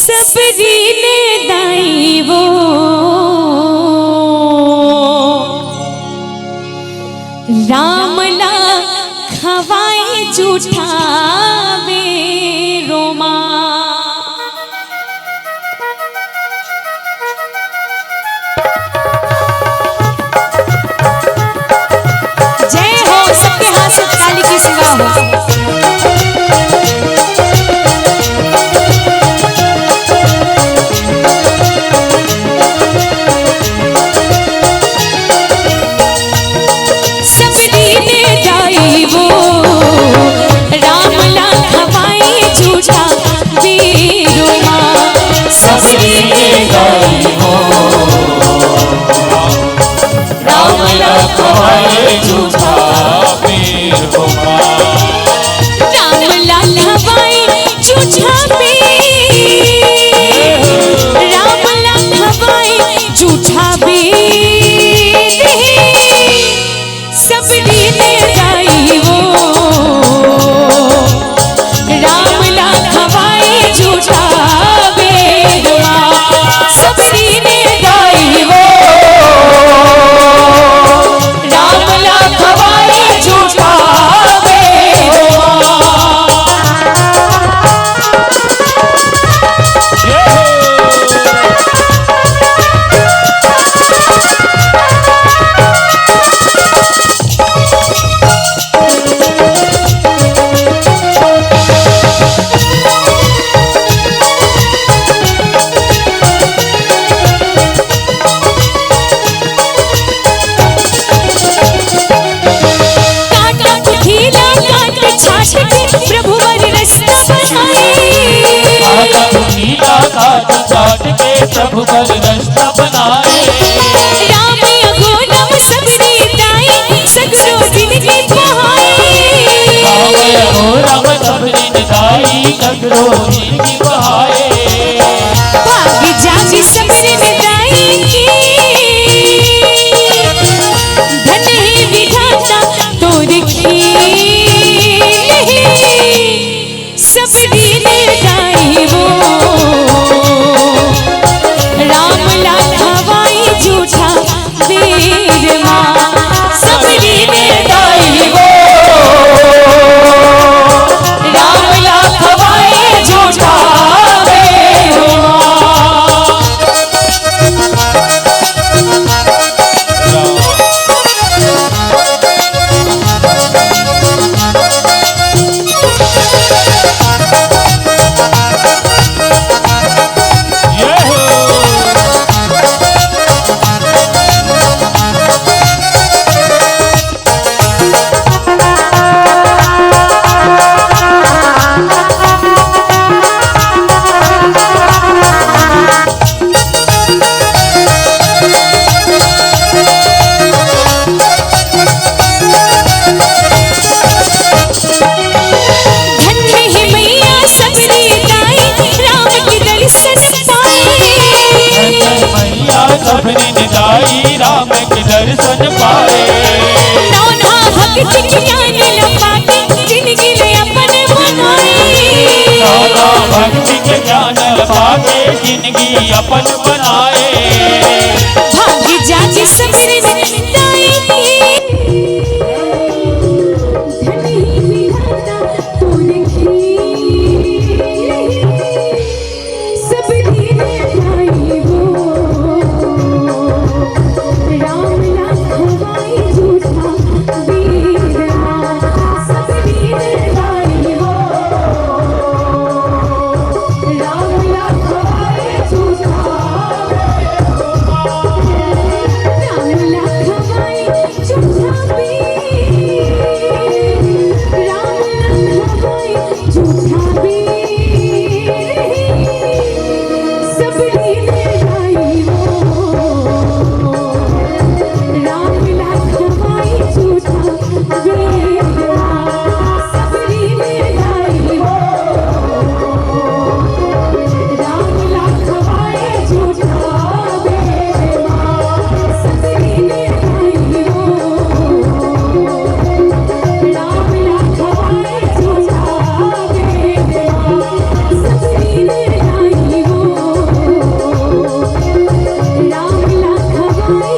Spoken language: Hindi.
सबरी ने दाई वो रामला खवाए जूठा रोमा। जय हो, सबके हाथ से ताली की सिवा हो। प्रभु बल रास्ता बनाए राम अघोरम सबरी दाई सगरो जिंदगी बहाए। राम अघोरम सबरी दाई सगरो जिंदगी बहाए। भाग्य जागी सबरी दाई की धन ही विधाता तो रखी सबरी दाई वो सबरी दाई राम के दर्शन पाए। नौना भक्ति ज्ञान लपाटे जिंदगी ले अपन बनाए। नौना भक्ति के ज्ञान लपाटे जिंदगी अपन बनाए। भाग्य जागी सबरी दाई राम आई